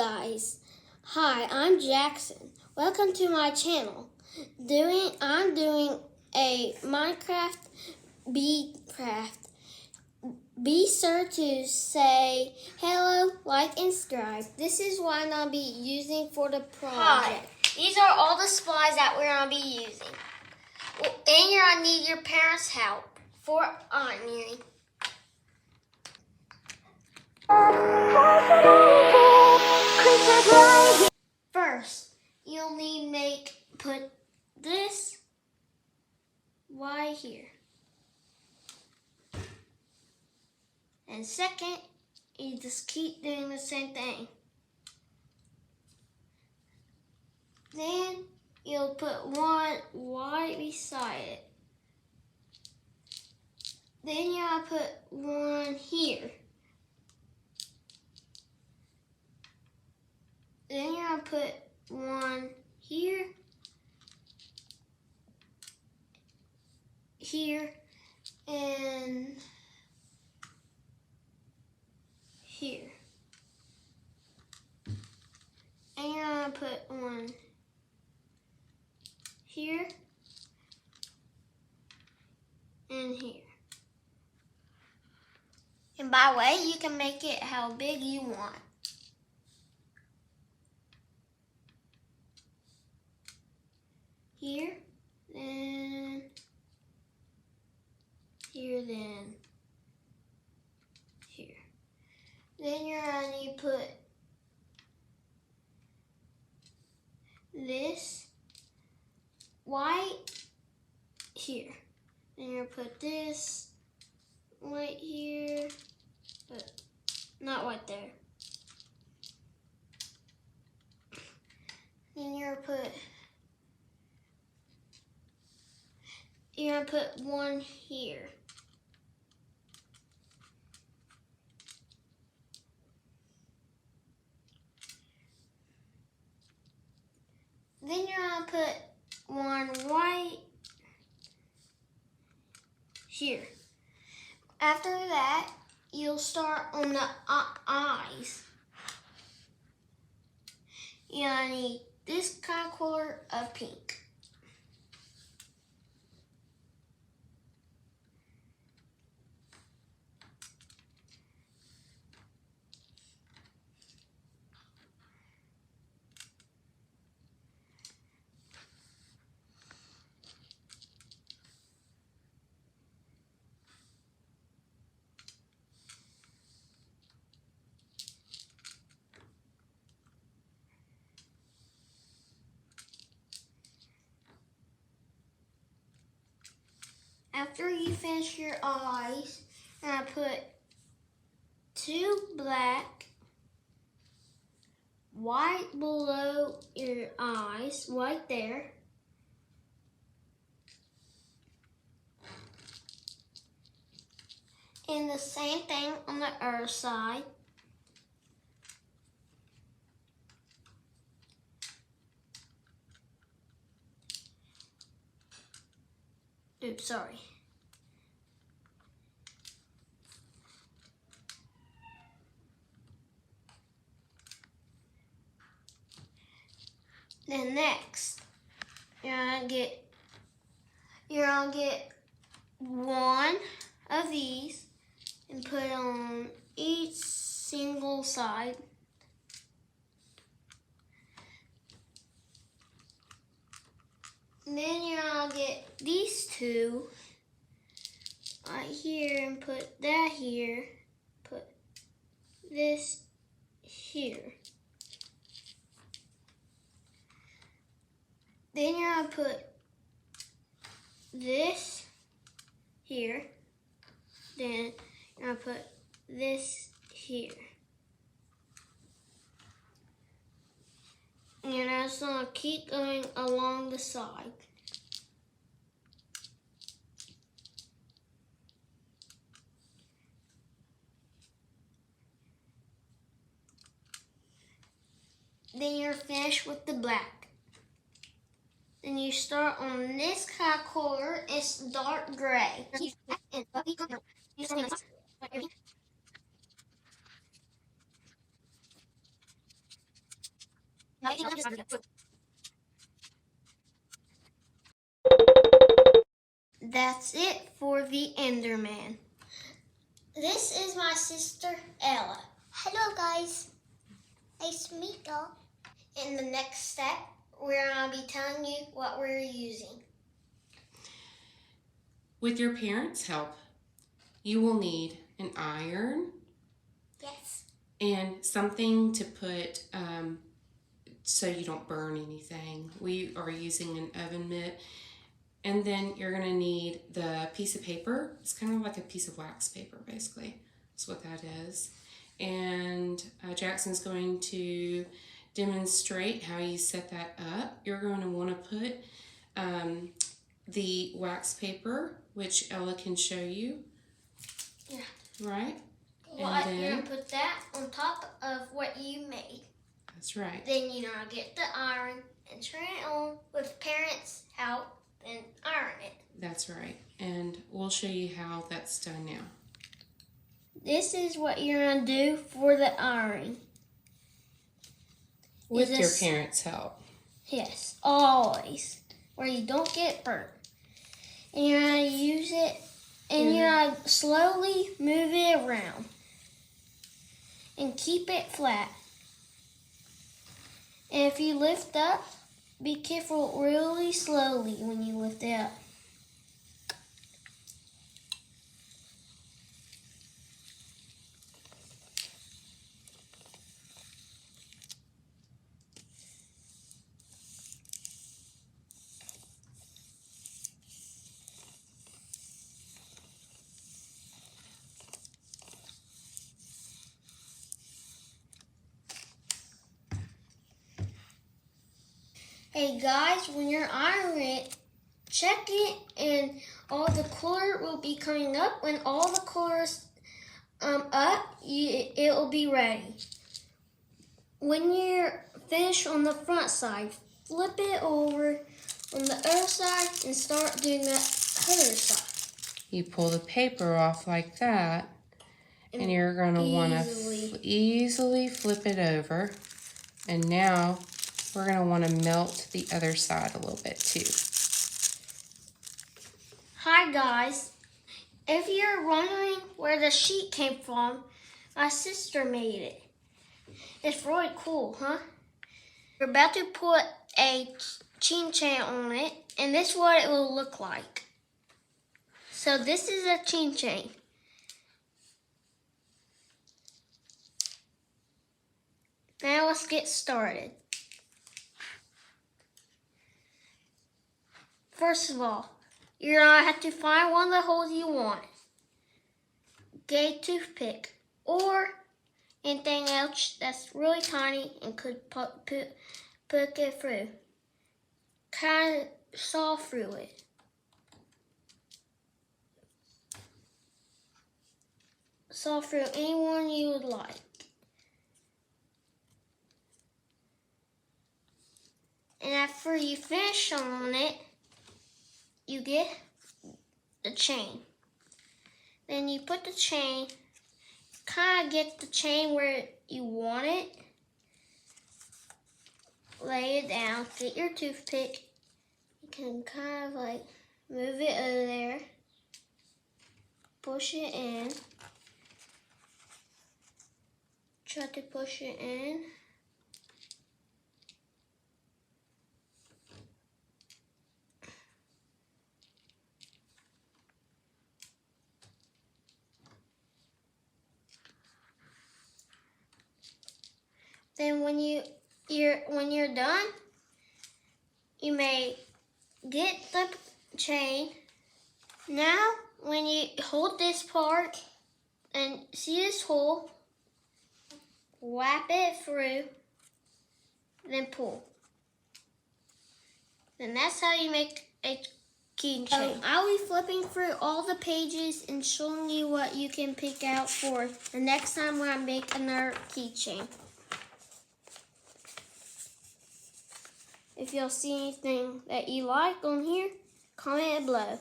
guys, hi, I'm Jackson. Welcome to my channel. I'm doing a Minecraft Beadcraft. Be sure to say hello, like, and subscribe. This is what I'm gonna be using for the project. Hi, these are all the supplies that we're gonna be using. And you're gonna need your parents' help for ironing. First, you'll need put this right here. And second, you just keep doing the same thing. Then you'll put one right beside it. Then you'll put one here. Then you're gonna put one here, here, and here. And you're gonna put one here and here. And by the way, you can make it how big you want. Here, then here, then here. Then you're going to put this white here. Then you're going to put this right here, but not right there. Then you're going to put one here. Then you're going to put one right here. After that, you'll start on the eyes. You're going to need this kind of color of pink. After you finish your eyes, I'm going to put two black, white below your eyes, right there. And the same thing on the other side. Oops, sorry. Then next, you're gonna get one of these and put it on each single side. And then you're gonna get these two right here and put that here, put this here. Then you're gonna put this here. Then you're gonna put this here. And you're just gonna keep going along the side. Then you're finished with the black. Then you start on this kind of color. It's dark gray. That's it for the Enderman. This is my sister Ella. Hello guys, nice to meet y'all. In the next step, we're going to be telling you what we're using. With your parents' help, you will need an iron. Yes. And something to put so you don't burn anything. We are using an oven mitt. And then you're going to need the piece of paper. It's kind of like a piece of wax paper, basically. That's what that is. And Jackson's going to demonstrate how you set that up. You're going to want to put the wax paper, which Ella can show you. Yeah. Right? Well, you're going to put that on top of what you made. That's right. Then you're going to get the iron and turn it on with parents' help and iron it. That's right. And we'll show you how that's done now. This is what you're going to do for the iron. With your parents' help. Yes, always. Where you don't get burnt. And you're going to use it and you're going to slowly move it around. And keep it flat. And if you lift up, be careful really slowly when you lift it up. Hey guys, when you're ironing it, check it and all the color will be coming up. When all the color's up, it will be ready. When you're finished on the front side, flip it over on the other side and start doing the other side. You pull the paper off like that, and you're going to want to easily flip it over. And now we're going to want to melt the other side a little bit too. Hi guys, if you're wondering where the sheet came from, my sister made it. It's really cool, huh? We're about to put a chain on it, and this is what it will look like. So this is a chain. Now let's get started. First of all, you're going to have to find one of the holes you want. Get a toothpick or anything else that's really tiny and could poke it through. Kind of saw through it. Saw through any one you would like. And after you finish on it, you get the chain. Then you put the chain, kind of get the chain where you want it. Lay it down, get your toothpick. You can kind of like move it over there. Push it in. Try to push it in. Then when you're done, you may get the chain. Now, when you hold this part and see this hole, wrap it through, then pull. Then that's how you make a keychain. I'll be flipping through all the pages and showing you what you can pick out for the next time when I make another keychain. If y'all see anything that you like on here, comment below.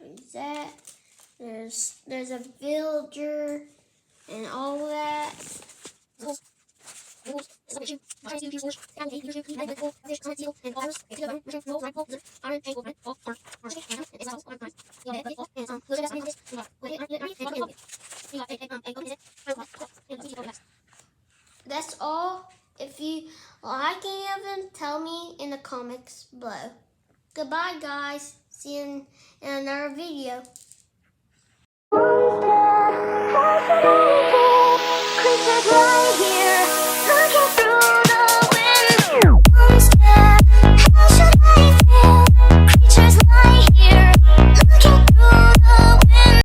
needs that. There's a villager and all that. That's all. If you like any of them, tell me in the comments below. Goodbye, guys. See you in another video. Creatures